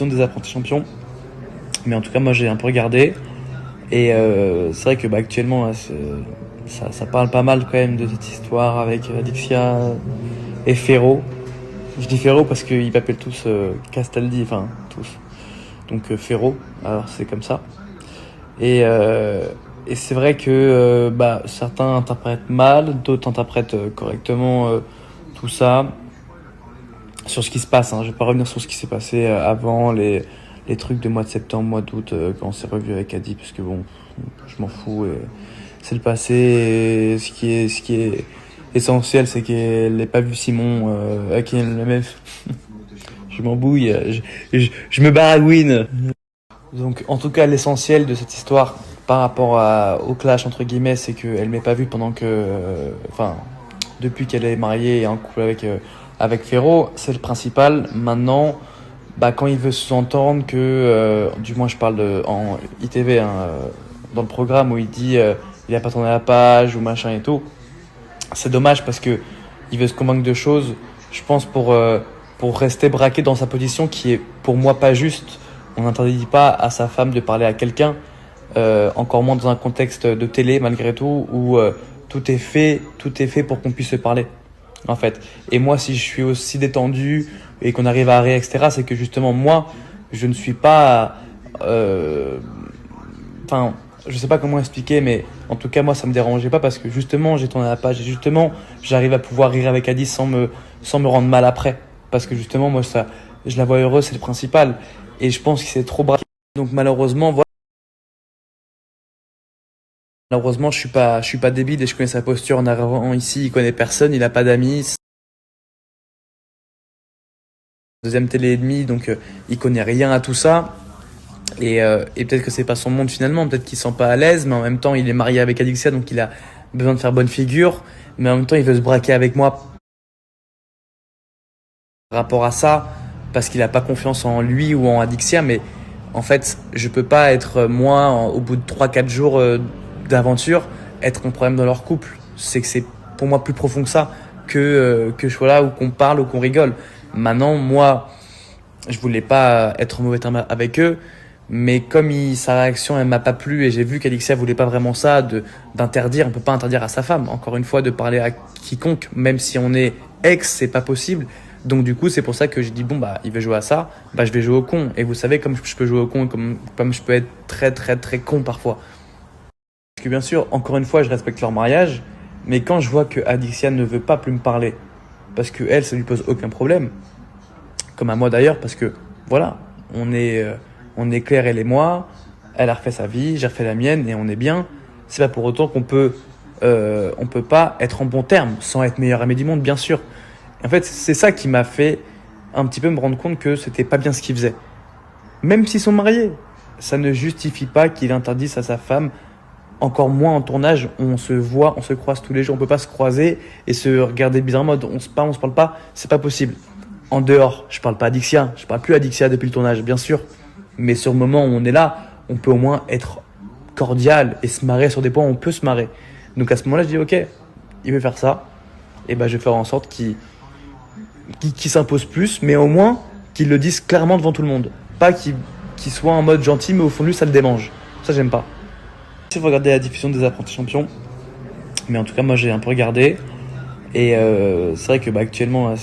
des apprentis champions. Mais en tout cas, moi j'ai un peu regardé. Et c'est vrai que actuellement, là, ça parle pas mal quand même de cette histoire avec Adixia et Ferro. Je dis Ferro parce qu'ils m'appellent tous Castaldi, enfin tous. Donc Ferro, alors c'est comme ça. Et, euh, et c'est vrai que certains interprètent mal, d'autres interprètent correctement tout ça. Sur ce qui se passe, hein. Je vais pas revenir sur ce qui s'est passé avant, les trucs de mois de septembre, mois d'août, quand on s'est revu avec Adi, parce que bon, je m'en fous. Et c'est le passé. Et ce qui est essentiel, c'est qu'elle n'ait pas vu Simon, à qui elle l'aimait. Je m'embrouille, je me baragouine. Donc, en tout cas, l'essentiel de cette histoire, par rapport au clash entre guillemets, c'est qu'elle m'ait pas vu pendant que, depuis qu'elle est mariée et en couple avec Ferro, c'est le principal. Maintenant, quand il veut s'entendre que, du moins je parle en ITV, hein, dans le programme où il dit il a pas tourné la page ou machin et tout, c'est dommage parce que il veut se convaincre de choses, je pense pour rester braqué dans sa position qui est pour moi pas juste. On n'interdit pas à sa femme de parler à quelqu'un, encore moins dans un contexte de télé malgré tout où tout est fait pour qu'on puisse se parler en fait. Et moi, si je suis aussi détendu et qu'on arrive à rire, etc., c'est que justement moi, je ne suis pas, je sais pas comment expliquer, mais en tout cas moi, ça me dérangeait pas parce que justement, j'ai tourné la page et justement, j'arrive à pouvoir rire avec Adi sans me rendre mal après, parce que justement, moi, ça, je la vois heureuse, c'est le principal. Et je pense qu'il s'est trop braqué. Donc malheureusement, voilà. Malheureusement, je suis pas débile et je connais sa posture en arrivant ici. Il connaît personne, il a pas d'amis. Deuxième télé et demi, donc il connaît rien à tout ça. Et peut-être que c'est pas son monde finalement, peut-être qu'il se sent pas à l'aise, mais en même temps, il est marié avec Alixia, donc il a besoin de faire bonne figure. Mais en même temps, il veut se braquer avec moi par rapport à ça, parce qu'il a pas confiance en lui ou en Adixia. Mais en fait, je peux pas être moi, au bout de 3 4 jours d'aventure, être un problème dans leur couple. C'est que c'est pour moi plus profond que ça, que je sois là ou qu'on parle ou qu'on rigole. Maintenant, moi, je voulais pas être en mauvais terme avec eux, mais comme sa réaction elle m'a pas plu et j'ai vu qu'Alixia voulait pas vraiment ça, d'interdire, on peut pas interdire à sa femme, encore une fois, de parler à quiconque, même si on est ex, c'est pas possible. Donc du coup, c'est pour ça que j'ai dit bon il veut jouer à ça, je vais jouer au con. Et vous savez comme je peux jouer au con, comme je peux être très très très con parfois. Parce que bien sûr, encore une fois, je respecte leur mariage, mais quand je vois que Adixia ne veut pas plus me parler, parce que elle, ça lui pose aucun problème, comme à moi d'ailleurs, parce que voilà, on est Claire, elle et moi, elle a refait sa vie, j'ai refait la mienne et on est bien. C'est pas pour autant on peut pas être en bon terme sans être meilleur ami du monde, bien sûr. Et en fait, c'est ça qui m'a fait un petit peu me rendre compte que c'était pas bien ce qu'il faisait. Même s'ils sont mariés, ça ne justifie pas qu'il interdise à sa femme, encore moins en tournage, où on se voit, on se croise tous les jours, on peut pas se croiser et se regarder bizarrement, on se parle pas, c'est pas possible. En dehors, je parle pas à Dixia, je parle plus à Dixia depuis le tournage, bien sûr. Mais sur le moment où on est là, on peut au moins être cordial et se marrer sur des points où on peut se marrer. Donc à ce moment-là, je dis ok, il veut faire ça, et je vais faire en sorte qu'il s'impose plus, mais au moins qu'il le dise clairement devant tout le monde. Pas qu'il soit en mode gentil, mais au fond de lui, ça le démange. Ça, j'aime pas. Si vous regardez la diffusion des apprentis champions, mais en tout cas, moi j'ai un peu regardé, et c'est vrai que actuellement, là,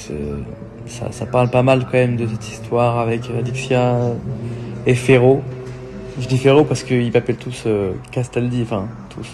ça parle pas mal quand même de cette histoire avec Adixia et Ferro. Je dis Ferro parce qu'ils m'appellent tous Castaldi, enfin tous.